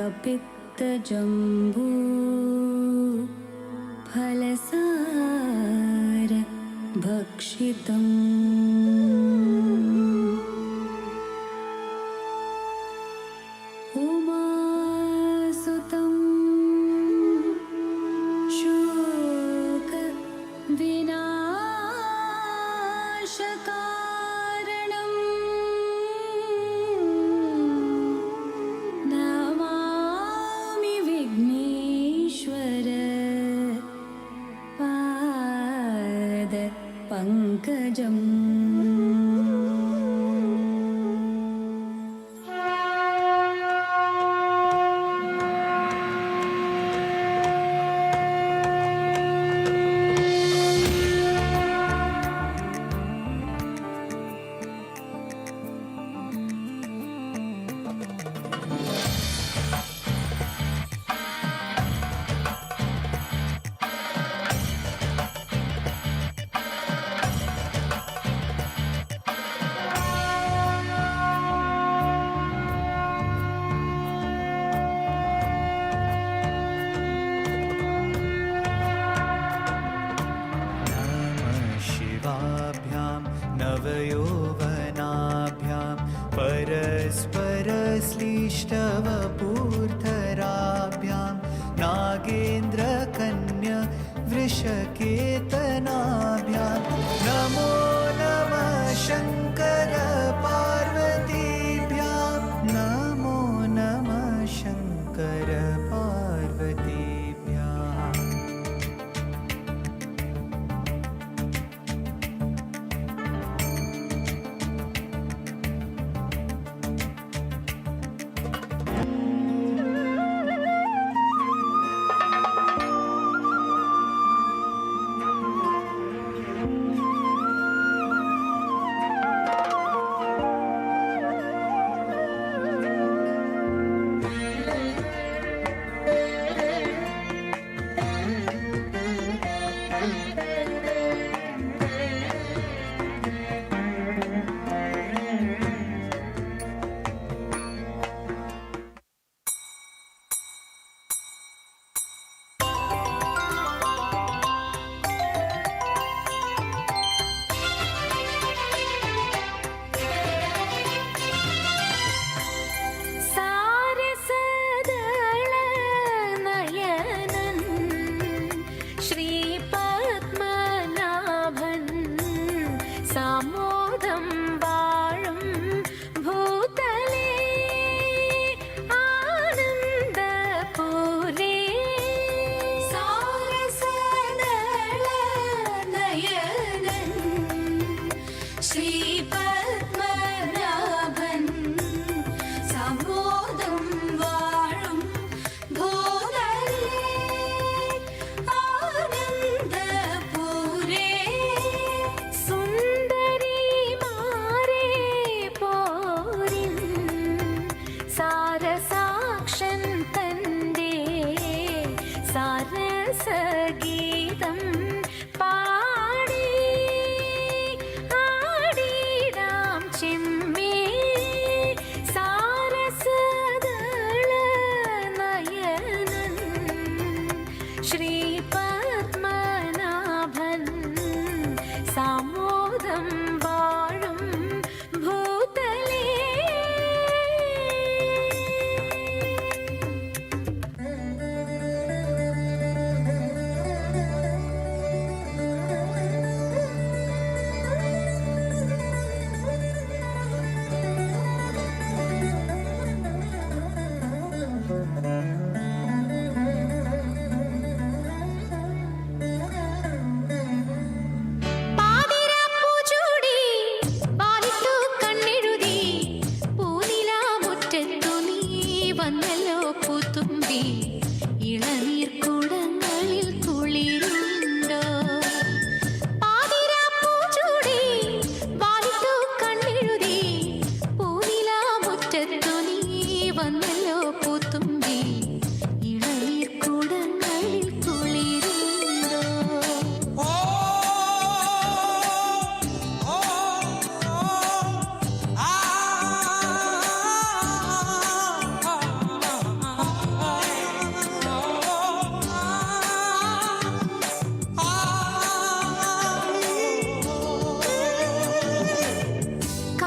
कपित्तजम्बू फलसार भक्षितम् उमासुतं शोकविनाशकारणम् नमामि विघ्नेश्वर पादपङ्कजम्। नवयौवनाभ्यां परस्परश्लिष्टवपूर्धराभ्यां नागेन्द्रकन्या वृषकेतनाभ्यां नमो नमः शङ्कर पार्वतीभ्यां नमो नमः शङ्कर पार्वतीभ्याम्।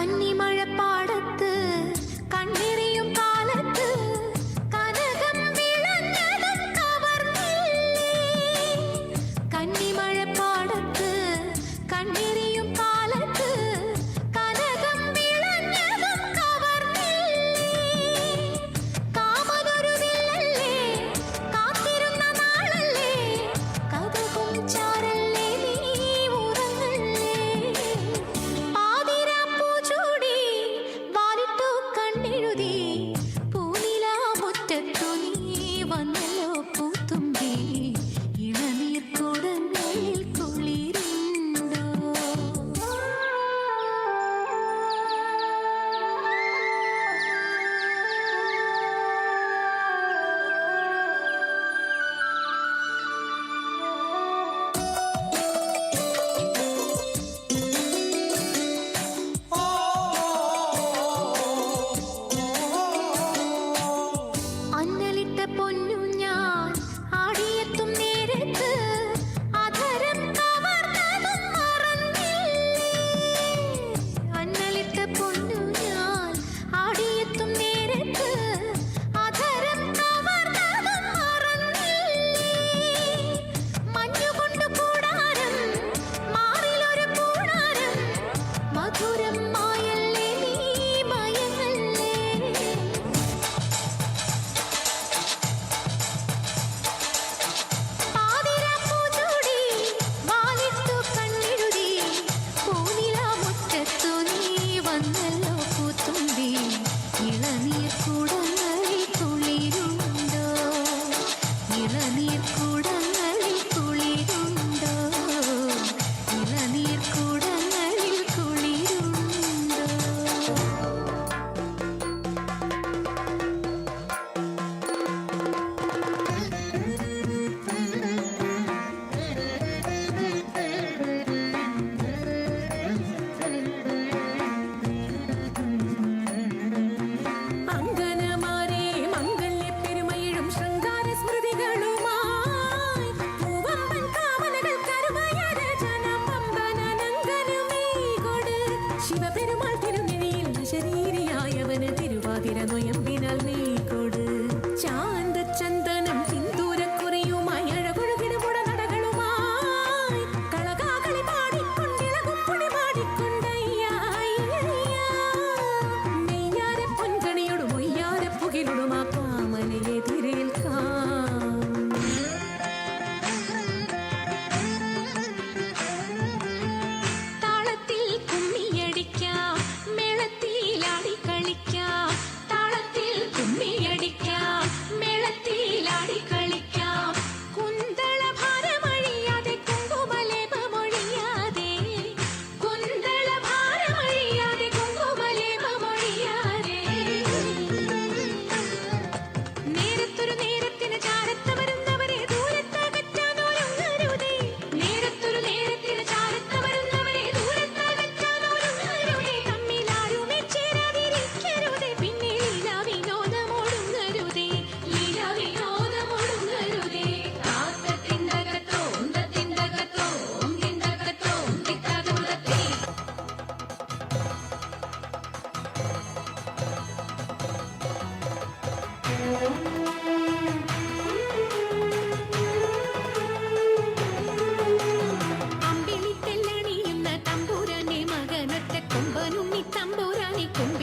കന്നിമഴപ്പാടത്ത് കണ്ണെറിയും കാലത്ത് കനകം വിളഞ്ഞതും കവർന്നില്ലേ. കന്നിമഴപ്പാടത്ത് കണ്ണെറിയും കാലത്ത് കനകം വിളഞ്ഞതും കവർന്നില്ലേ. കാമനൊരു വില്ലല്ലേ, കാത്തിരുന്ന നാളല്ലേ, കഥകും ചാരല്ലേ, നീ ഉറങ്ങല്ലേ. പാതിരാപ്പൂ ചൂടി വാലിട്ടു കണ്ണെഴുതി പൂനിലാമുറ്റത്തു നീ വന്നല്ലോ പൂത്തുമ്പി. ഇളനീർക്കുടങ്ങളിൽ കുളിരുണ്ടോ? അന്നലിട്ട പൊന്നു ഞാൻ ആടിയെത്തും നേരത്ത് അധരം കവർന്നതും മറന്നില്ലേ. അന്നലിട്ട പൊന്നു ഞാൻ ആടിയെത്തും നേരത്ത് അധരം കവർന്നതും മറന്നില്ലേ. മഞ്ഞുകൊണ്ട് കൂടാരം, മാറിലൊരു കൂടാരം, മധുരം മായല്ലേ, നീ മയങ്ങല്ലേ. പാതിരാപ്പൂ ചൂടി വാലിട്ടു കണ്ണെഴുതി പൂനിലാമുറ്റത്തു നീ വന്നല്ലോ പൂത്തുമ്പി. ഇളനീർക്കുടങ്ങളിൽ കുളിരുണ്ടോ? ഇളനീർക്കുടങ്ങളിൽ കുളിരുണ്ടോ? ഇളനീർക്കുടങ്ങളിൽ കുളിരുണ്ടോ? അങ്കനമാരേ മംഗല്യപ്പെരുമയിഴും ശൃംഗാര സ്മൃതികളുമായി പൂവമ്പൻ കാവലകൾ കരുമയര ജനമമ്പനനങ്കനുമീകൊട് ശിവപെരുമാൾ തിരുനെഴിയിൽ ശരീരിയായവന് തിരുവാതിര നൊയമ്പിനാൽ നീകൊട്. ചാന്തചന്ദനം സിന്ദൂരക്കുറിയുമായി അഴകൊഴുകിടുമുട നടകളുമായി കളകാകളി പാടിക്കൊണ്ടിളകും പൊടി പാടിക്കൊണ്ടയ്യാ. നെയ്യാര പൊൻകണിയോട് മൊയ്യാര പുകിലൊടും ആ കാമനയെ തിരേൽക്കാം. താളത്തിൽ കുമ്മിയടിക്കാം, മേളത്തിലാടി കളിക്കാം. താളത്തിൽ കുമ്മിയടിക്കാം, മേളത്തിലാടി കളിക്കാം. കുന്തളഭാരമഴിയാതെ കുങ്കുമലേപമൊഴിയാതെ, കുന്തളഭാരമഴിയാതെ കുങ്കുമലേപമൊഴിയാതെ. നേരത്തൊരു നേരത്തിന് ചാരത്ത് വരുന്നവരെ ദൂരത്തകറ്റാനൊരുങ്ങരുതേ. നേരത്തൊരു നേരത്തിന് ചാരത്ത് വരുന്നവരെ ദൂരത്തകറ്റാനൊരുങ്ങരുതേ. തമ്മിലാരുമേ ചേരാതിരിക്കരുതേ. പിന്നെ ലീലാവിനോദമൊടുങ്ങരുതേ, ലീലാവിനോദമൊടുങ്ങരുതേ. താത്തത്തിന്തകത്തോ ഉന്തത്തിന്തകത്തോ ഉന്തിന്തകത്തോ ഉന്തിത്തകുലത്തേ. അമ്പിളിത്തെല്ലണിയുന്ന തമ്പുരാനെ മകനൊറ്റ കൊമ്പനുണ്ണി തമ്പുരാനെ കൊമ്പ